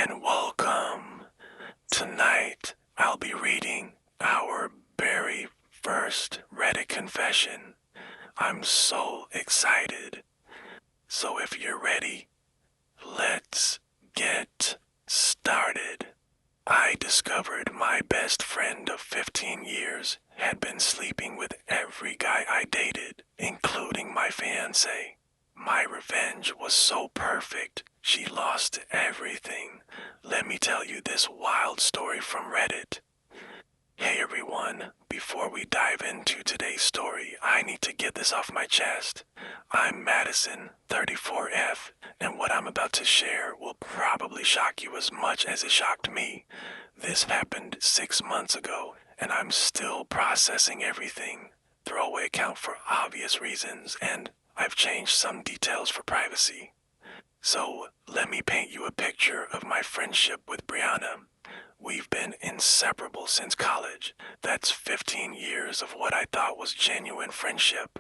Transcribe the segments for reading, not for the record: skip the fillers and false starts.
and welcome. Tonight, I'll be reading our very first Reddit confession. I'm so excited. So if you're ready, let's get started. I discovered my best friend of 15 years had been sleeping with every guy I dated, including my fiancé. My revenge was so perfect, she lost everything. Let me tell you this wild story from Reddit. Hey everyone, before we dive into today's story, I need to get this off my chest. I'm Madison, 34F, and what I'm about to share will probably shock you as much as it shocked me. This happened 6 months ago, and I'm still processing everything. Throwaway account for obvious reasons, and I've changed some details for privacy. So, let me paint you a picture of my friendship with Brianna. We've been inseparable since college. That's 15 years of what I thought was genuine friendship.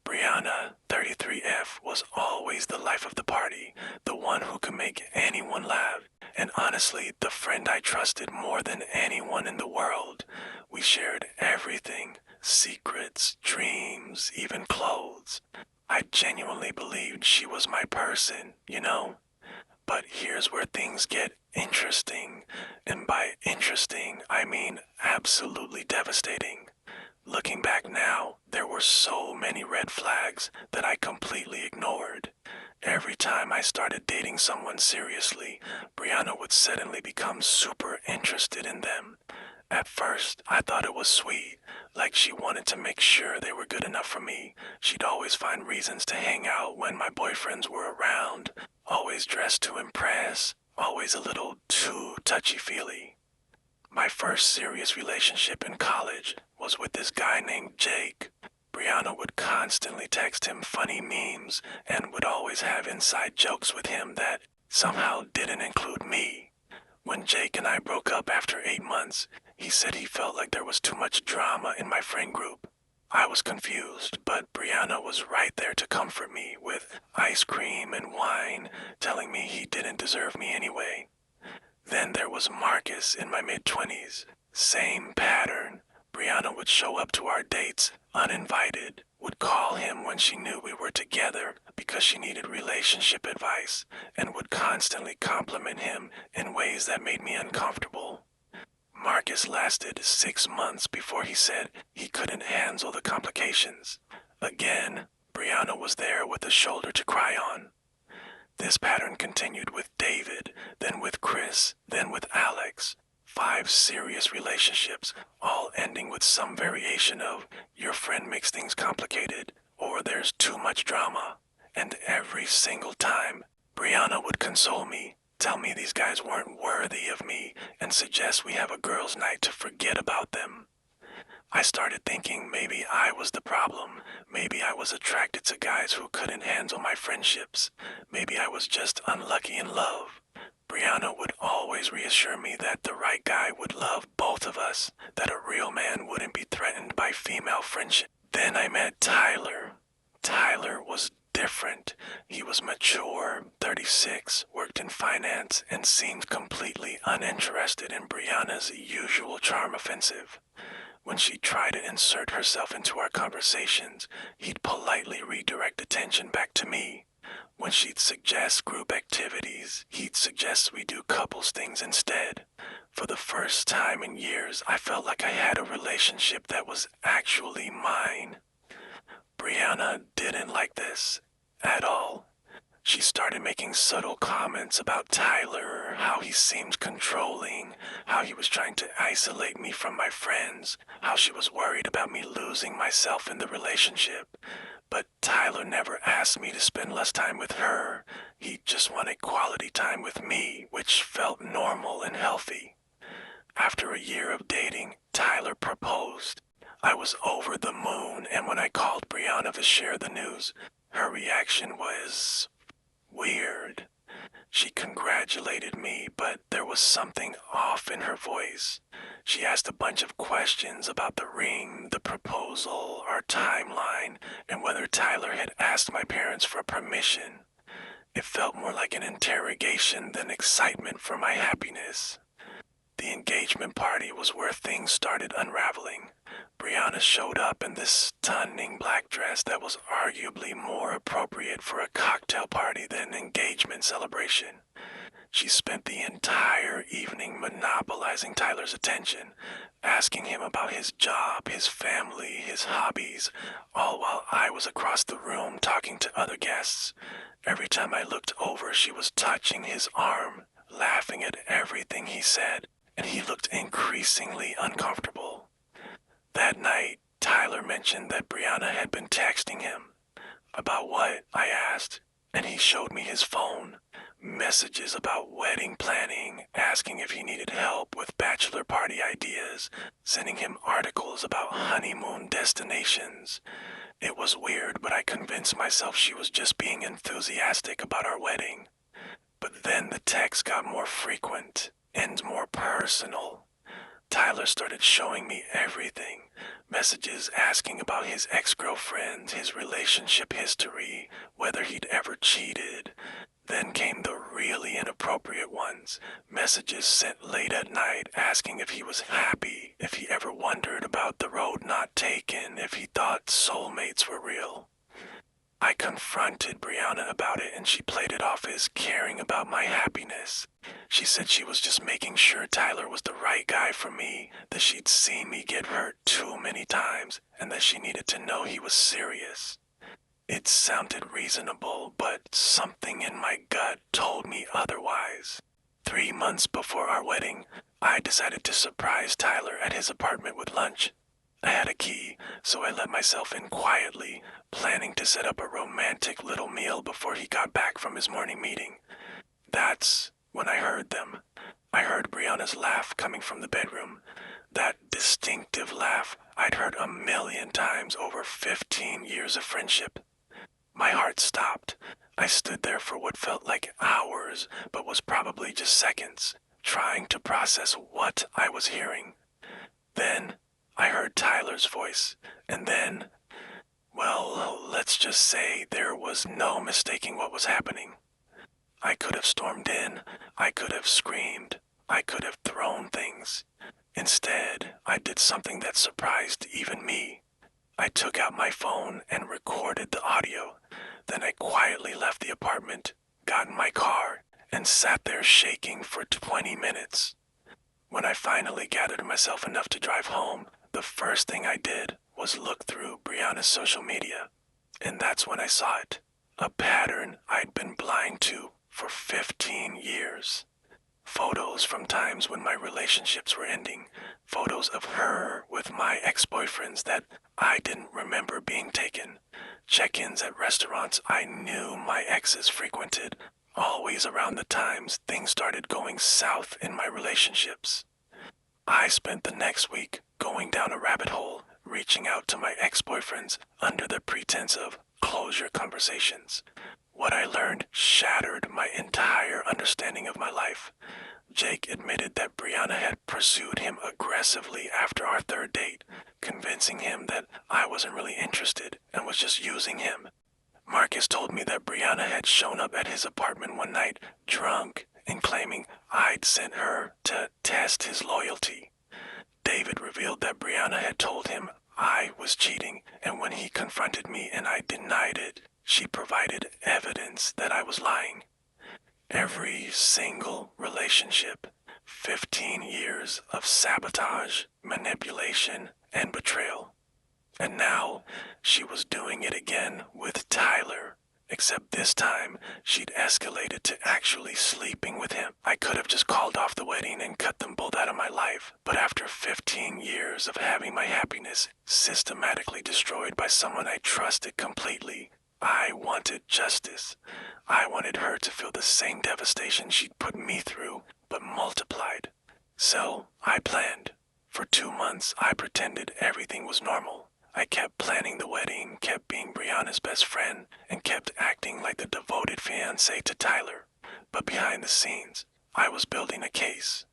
Brianna, 33F, was always the life of the party, the one who could make anyone laugh, and honestly, the friend I trusted more than anyone in the world. We shared everything, secrets, dreams, even clothes. I genuinely believed she was my person, you know? But here's where things get interesting, and by interesting, I mean absolutely devastating. Looking back now, there were so many red flags that I completely ignored. Every time I started dating someone seriously, Brianna would suddenly become super interested in them. At first, I thought it was sweet, like she wanted to make sure they were good enough for me. She'd always find reasons to hang out when my boyfriends were around, always dressed to impress, always a little too touchy-feely. My first serious relationship in college was with this guy named Jake. Brianna would constantly text him funny memes and would always have inside jokes with him that somehow didn't include me. When Jake and I broke up after 8 months, he said he felt like there was too much drama in my friend group. I was confused, but Brianna was right there to comfort me with ice cream and wine, telling me he didn't deserve me anyway. Then there was Marcus in my mid-20s. Same pattern. Brianna would show up to our dates uninvited, would call him when she knew we were together because she needed relationship advice, and would constantly compliment him in ways that made me uncomfortable. Marcus lasted 6 months before he said he couldn't handle the complications. Again, Brianna was there with a shoulder to cry on. This pattern continued with David, then with Chris, then with Alex. 5 serious relationships, all ending with some variation of your friend makes things complicated, or there's too much drama. And every single time, Brianna would console me, tell me these guys weren't worthy of me, and suggest we have a girls' night to forget about them. I started thinking maybe I was the problem. Maybe I was attracted to guys who couldn't handle my friendships. Maybe I was just unlucky in love. Brianna would always reassure me that the right guy would love both of us, that a real man wouldn't be threatened by female friendship. Then I met Tyler. Tyler was different. He was mature, 36, worked in finance, and seemed completely uninterested in Brianna's usual charm offensive. When she tried to insert herself into our conversations, he'd politely redirect attention back to me. When she'd suggest group activities, he'd suggest we do couples things instead. For the first time in years, I felt like I had a relationship that was actually mine. Brianna didn't like this at all. She started making subtle comments about Tyler, how he seemed controlling, how he was trying to isolate me from my friends, how she was worried about me losing myself in the relationship. But Tyler never asked me to spend less time with her. He just wanted quality time with me, which felt normal and healthy. After a year of dating, Tyler proposed. I was over the moon, and when I called Brianna to share the news, her reaction was weird. She congratulated me, but there was something off in her voice. She asked a bunch of questions about the ring, the proposal, our timeline, and whether Tyler had asked my parents for permission. It felt more like an interrogation than excitement for my happiness. The engagement party was where things started unraveling. Brianna showed up in this stunning black dress that was arguably more appropriate for a cocktail party than an engagement celebration. She spent the entire evening monopolizing Tyler's attention, asking him about his job, his family, his hobbies, all while I was across the room talking to other guests. Every time I looked over, she was touching his arm, laughing at everything he said, and he looked increasingly uncomfortable. That night, Tyler mentioned that Brianna had been texting him. About what? I asked, and he showed me his phone. Messages about wedding planning, asking if he needed help with bachelor party ideas, sending him articles about honeymoon destinations. It was weird, but I convinced myself she was just being enthusiastic about our wedding. But then the texts got more frequent and more personal. Tyler started showing me everything. Messages asking about his ex-girlfriend, his relationship history, whether he'd ever cheated. Then came the really inappropriate ones. Messages sent late at night asking if he was happy, if he ever wondered about the road not taken, if he thought soulmates were real. I confronted Brianna about it and she played it off as caring about my happiness. She said she was just making sure Tyler was the right guy for me, that she'd seen me get hurt too many times, and that she needed to know he was serious. It sounded reasonable, but something in my gut told me otherwise. 3 months before our wedding, I decided to surprise Tyler at his apartment with lunch. I had a key, so I let myself in quietly, planning to set up a romantic little meal before he got back from his morning meeting. That's when I heard them. I heard Brianna's laugh coming from the bedroom. That distinctive laugh I'd heard a million times over 15 years of friendship. My heart stopped. I stood there for what felt like hours, but was probably just seconds, trying to process what I was hearing. Then I heard Tyler's voice, and then, well, let's just say there was no mistaking what was happening. I could have stormed in, I could have screamed, I could have thrown things. Instead, I did something that surprised even me. I took out my phone and recorded the audio. Then I quietly left the apartment, got in my car, and sat there shaking for 20 minutes. When I finally gathered myself enough to drive home, the first thing I did was look through Brianna's social media. And that's when I saw it. A pattern I'd been blind to for 15 years. Photos from times when my relationships were ending. Photos of her with my ex-boyfriends that I didn't remember being taken. Check-ins at restaurants I knew my exes frequented, always around the times things started going south in my relationships. I spent the next week going down a rabbit hole, reaching out to my ex-boyfriends under the pretense of closure conversations. What I learned shattered my entire understanding of my life. Jake admitted that Brianna had pursued him aggressively after our third date, convincing him that I wasn't really interested and was just using him. Marcus told me that Brianna had shown up at his apartment one night, drunk, and claiming I'd sent her to test his loyalty. David revealed that Brianna had told him I was cheating, and when he confronted me and I denied it, she provided evidence that I was lying. Every single relationship, 15 years of sabotage, manipulation, and betrayal. And now, she was doing it again with Tyler. Except this time, she'd escalated to actually sleeping with him. I could have just called off the wedding and cut them both out of my life. But after 15 years of having my happiness systematically destroyed by someone I trusted completely, I wanted justice. I wanted her to feel the same devastation she'd put me through, but multiplied. So, I planned. For 2 months, I pretended everything was normal. I kept planning the wedding, kept being Brianna's best friend, and kept acting like the devoted fiancé to Tyler. But behind the scenes, I was building a case.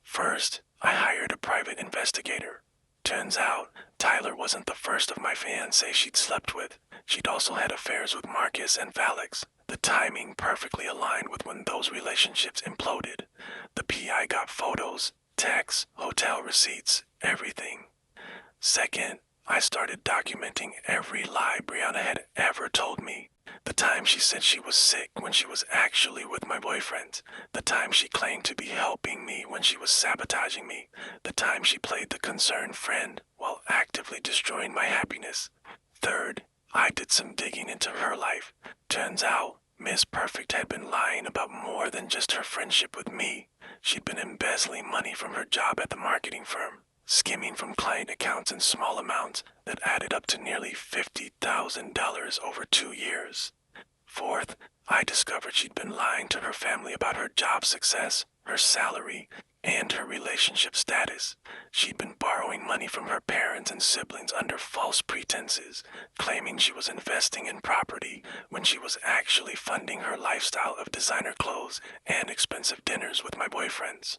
First, I hired a private investigator. Turns out, Tyler wasn't the first of my fiancés she'd slept with. She'd also had affairs with Marcus and Felix. The timing perfectly aligned with when those relationships imploded. The PI got photos, texts, hotel receipts, everything. Second, I started documenting every lie Brianna had ever told me. The time she said she was sick when she was actually with my boyfriend. The time she claimed to be helping me when she was sabotaging me. The time she played the concerned friend while actively destroying my happiness. Third, I did some digging into her life. Turns out, Miss Perfect had been lying about more than just her friendship with me. She'd been embezzling money from her job at the marketing firm, skimming from client accounts in small amounts that added up to nearly $50,000 over 2 years. Fourth, I discovered she'd been lying to her family about her job success, her salary, and her relationship status. She'd been borrowing money from her parents and siblings under false pretenses, claiming she was investing in property when she was actually funding her lifestyle of designer clothes and expensive dinners with my boyfriends.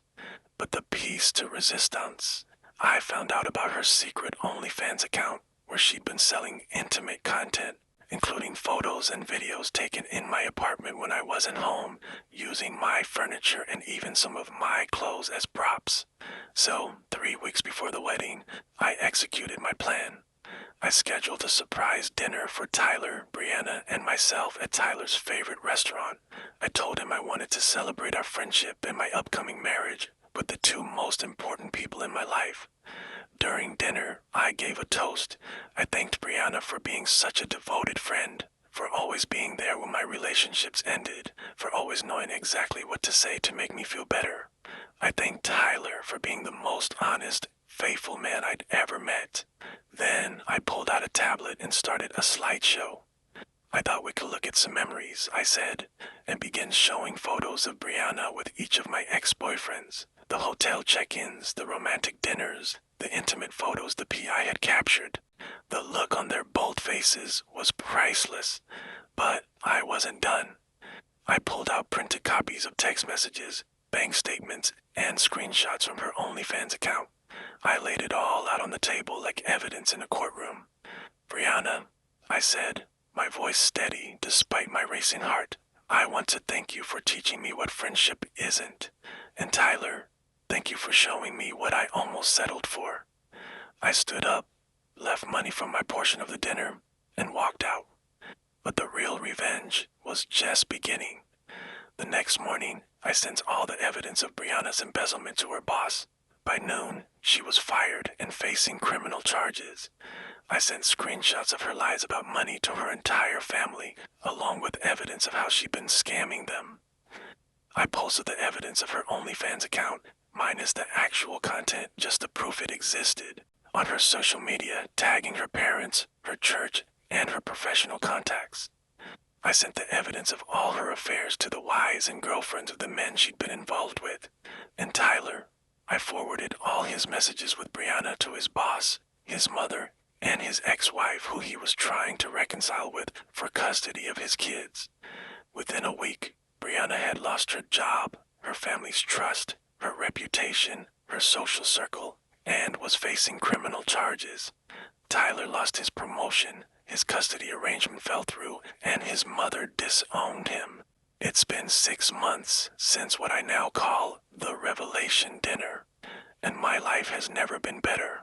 But the piece to resistance, I found out about her secret OnlyFans account where she'd been selling intimate content, including photos and videos taken in my apartment when I wasn't home, using my furniture and even some of my clothes as props. So, 3 weeks before the wedding, I executed my plan. I scheduled a surprise dinner for Tyler, Brianna, and myself at Tyler's favorite restaurant. I told him I wanted to celebrate our friendship and my upcoming marriage with the two most important people in my life. During dinner, I gave a toast. I thanked Brianna for being such a devoted friend, for always being there when my relationships ended, for always knowing exactly what to say to make me feel better. I thanked Tyler for being the most honest, faithful man I'd ever met. Then I pulled out a tablet and started a slideshow. I thought we could look at some memories, I said, and began showing photos of Brianna with each of my ex-boyfriends. The hotel check-ins, the romantic dinners, the intimate photos the PI had captured. The look on their bold faces was priceless. But I wasn't done. I pulled out printed copies of text messages, bank statements, and screenshots from her OnlyFans account. I laid it all out on the table like evidence in a courtroom. Brianna, I said, my voice steady despite my racing heart, I want to thank you for teaching me what friendship isn't. And Tyler, thank you for showing me what I almost settled for. I stood up, left money from my portion of the dinner, and walked out. But the real revenge was just beginning. The next morning, I sent all the evidence of Brianna's embezzlement to her boss. By noon, she was fired and facing criminal charges. I sent screenshots of her lies about money to her entire family, along with evidence of how she'd been scamming them. I posted the evidence of her OnlyFans account, minus the actual content, just to prove it existed, on her social media, tagging her parents, her church, and her professional contacts. I sent the evidence of all her affairs to the wives and girlfriends of the men she'd been involved with. And Tyler, I forwarded all his messages with Brianna to his boss, his mother, and his ex-wife who he was trying to reconcile with for custody of his kids. Within a week, Brianna had lost her job, her family's trust, her reputation, her social circle, and was facing criminal charges. Tyler lost his promotion, his custody arrangement fell through, and his mother disowned him. It's been 6 months since what I now call the revelation dinner, and my life has never been better.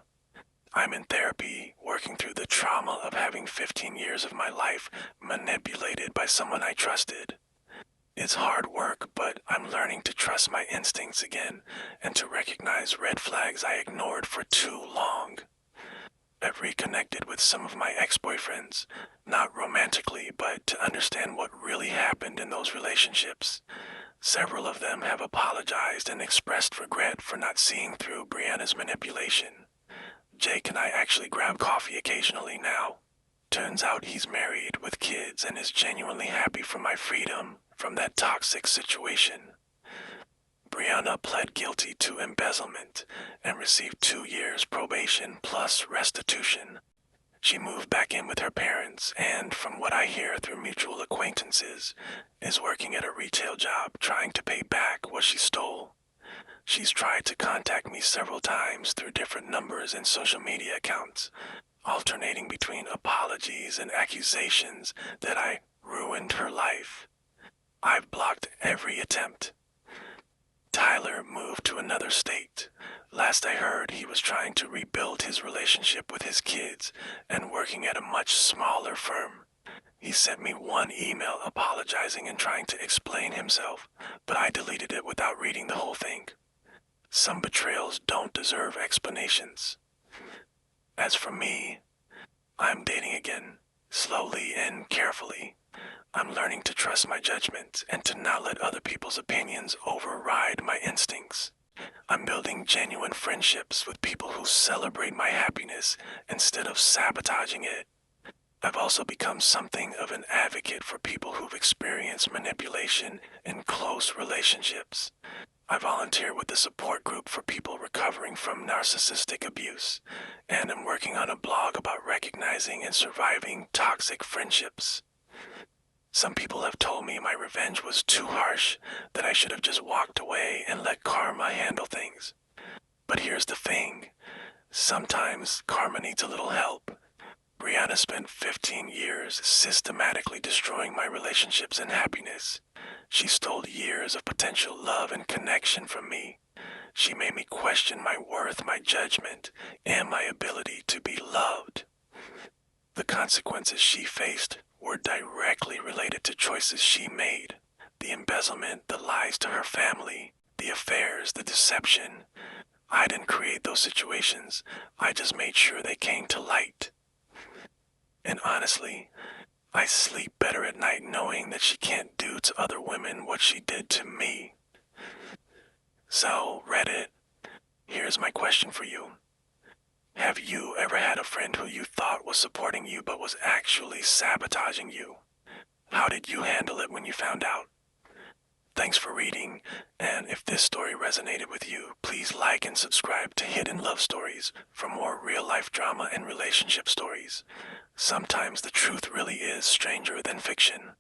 I'm in therapy, working through the trauma of having 15 years of my life manipulated by someone I trusted. It's hard work, but I'm learning to trust my instincts again and to recognize red flags I ignored for too long. I've reconnected with some of my ex-boyfriends, not romantically, but to understand what really happened in those relationships. Several of them have apologized and expressed regret for not seeing through Brianna's manipulation. Jake and I actually grab coffee occasionally now. Turns out he's married with kids and is genuinely happy for my freedom from that toxic situation. Brianna pled guilty to embezzlement and received 2 years probation plus restitution. She moved back in with her parents and, from what I hear through mutual acquaintances, is working at a retail job trying to pay back what she stole. She's tried to contact me several times through different numbers and social media accounts, alternating between apologies and accusations that I ruined her life. I've blocked every attempt. Tyler moved to another state. Last I heard, he was trying to rebuild his relationship with his kids and working at a much smaller firm. He sent me one email apologizing and trying to explain himself, but I deleted it without reading the whole thing. Some betrayals don't deserve explanations. As for me, I'm dating again, slowly and carefully. I'm learning to trust my judgment and to not let other people's opinions override my instincts. I'm building genuine friendships with people who celebrate my happiness instead of sabotaging it. I've also become something of an advocate for people who've experienced manipulation in close relationships. I volunteer with the support group for people recovering from narcissistic abuse, and I'm working on a blog about recognizing and surviving toxic friendships. Some people have told me my revenge was too harsh, that I should have just walked away and let karma handle things. But here's the thing. Sometimes karma needs a little help. Brianna spent 15 years systematically destroying my relationships and happiness. She stole years of potential love and connection from me. She made me question my worth, my judgment, and my ability to be loved. The consequences she faced were directly related to choices she made. The embezzlement, the lies to her family, the affairs, the deception. I didn't create those situations. I just made sure they came to light. And honestly, I sleep better at night knowing that she can't do to other women what she did to me. So, Reddit, here's my question for you. Have you ever had a friend who you thought was supporting you but was actually sabotaging you? How did you handle it when you found out? Thanks for reading, and if this story resonated with you, please like and subscribe to Hidden Love Stories for more real-life drama and relationship stories. Sometimes the truth really is stranger than fiction.